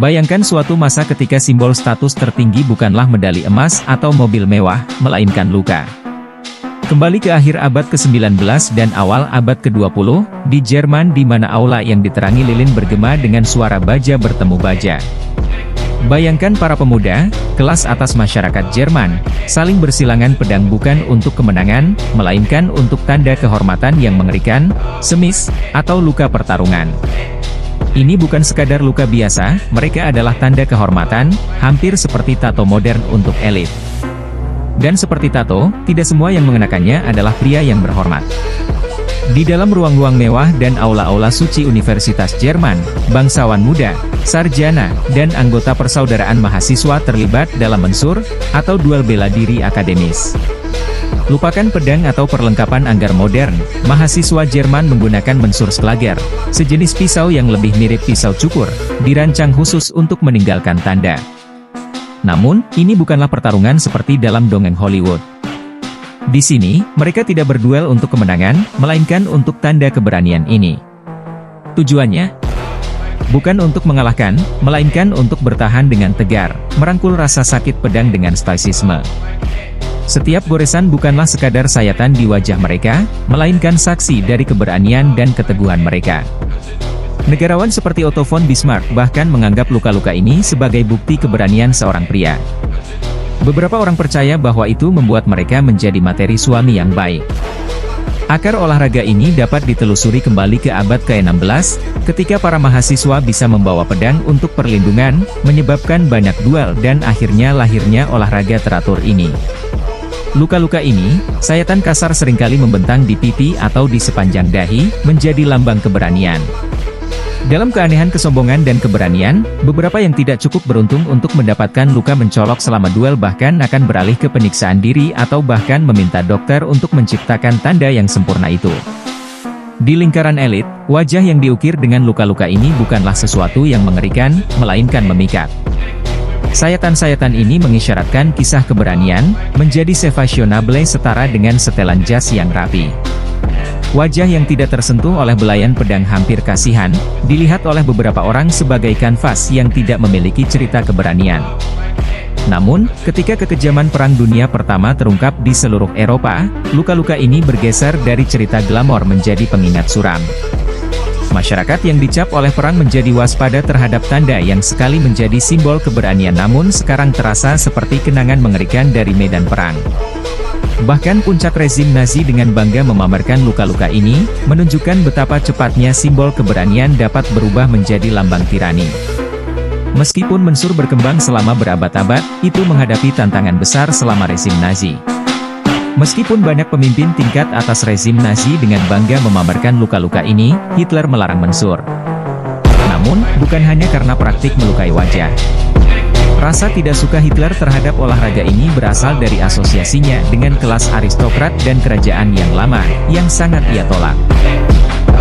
Bayangkan suatu masa ketika simbol status tertinggi bukanlah medali emas atau mobil mewah, melainkan luka. Kembali ke akhir abad ke-19 dan awal abad ke-20, di Jerman di mana aula yang diterangi lilin bergema dengan suara baja bertemu baja. Bayangkan para pemuda, kelas atas masyarakat Jerman, saling bersilangan pedang bukan untuk kemenangan, melainkan untuk tanda kehormatan yang mengerikan, semis, atau luka pertarungan. Ini bukan sekadar luka biasa, mereka adalah tanda kehormatan, hampir seperti tato modern untuk elit. Dan seperti tato, tidak semua yang mengenakannya adalah pria yang berhormat. Di dalam ruang-ruang mewah dan aula-aula suci Universitas Jerman, bangsawan muda, sarjana, dan anggota persaudaraan mahasiswa terlibat dalam mensur, atau duel bela diri akademis. Lupakan pedang atau perlengkapan anggar modern, mahasiswa Jerman menggunakan mensur Schlager, sejenis pisau yang lebih mirip pisau cukur, dirancang khusus untuk meninggalkan tanda. Namun, ini bukanlah pertarungan seperti dalam dongeng Hollywood. Di sini, mereka tidak berduel untuk kemenangan, melainkan untuk tanda keberanian ini. Tujuannya bukan untuk mengalahkan, melainkan untuk bertahan dengan tegar, merangkul rasa sakit pedang dengan stoicisme. Setiap goresan bukanlah sekadar sayatan di wajah mereka, melainkan saksi dari keberanian dan keteguhan mereka. Negarawan seperti Otto von Bismarck bahkan menganggap luka-luka ini sebagai bukti keberanian seorang pria. Beberapa orang percaya bahwa itu membuat mereka menjadi materi suami yang baik. Akar olahraga ini dapat ditelusuri kembali ke abad ke-16, ketika para mahasiswa bisa membawa pedang untuk perlindungan, menyebabkan banyak duel dan akhirnya lahirnya olahraga teratur ini. Luka-luka ini, sayatan kasar seringkali membentang di pipi atau di sepanjang dahi, menjadi lambang keberanian. Dalam keanehan kesombongan dan keberanian, beberapa yang tidak cukup beruntung untuk mendapatkan luka mencolok selama duel bahkan akan beralih ke penyiksaan diri atau bahkan meminta dokter untuk menciptakan tanda yang sempurna itu. Di lingkaran elit, wajah yang diukir dengan luka-luka ini bukanlah sesuatu yang mengerikan, melainkan memikat. Sayatan-sayatan ini mengisyaratkan kisah keberanian, menjadi fashionable setara dengan setelan jas yang rapi. Wajah yang tidak tersentuh oleh belayan pedang hampir kasihan, dilihat oleh beberapa orang sebagai kanvas yang tidak memiliki cerita keberanian. Namun, ketika kekejaman Perang Dunia Pertama terungkap di seluruh Eropa, luka-luka ini bergeser dari cerita glamor menjadi pengingat suram. Masyarakat yang dicap oleh perang menjadi waspada terhadap tanda yang sekali menjadi simbol keberanian namun sekarang terasa seperti kenangan mengerikan dari medan perang. Bahkan puncak rezim Nazi dengan bangga memamerkan luka-luka ini, menunjukkan betapa cepatnya simbol keberanian dapat berubah menjadi lambang tirani. Meskipun mensur berkembang selama berabad-abad, itu menghadapi tantangan besar selama rezim Nazi. Meskipun banyak pemimpin tingkat atas rezim Nazi dengan bangga memamerkan luka-luka ini, Hitler melarang mensur. Namun, bukan hanya karena praktik melukai wajah. Rasa tidak suka Hitler terhadap olahraga ini berasal dari asosiasinya dengan kelas aristokrat dan kerajaan yang lama, yang sangat ia tolak.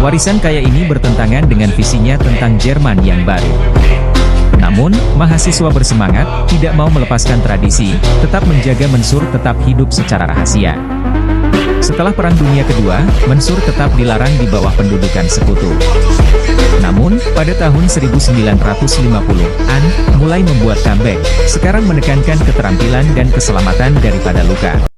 Warisan kaya ini bertentangan dengan visinya tentang Jerman yang baru. Namun, mahasiswa bersemangat, tidak mau melepaskan tradisi, tetap menjaga mensur tetap hidup secara rahasia. Setelah Perang Dunia Kedua, mensur tetap dilarang di bawah pendudukan sekutu. Namun, pada tahun 1950-an, mulai membuat comeback, sekarang menekankan keterampilan dan keselamatan daripada luka.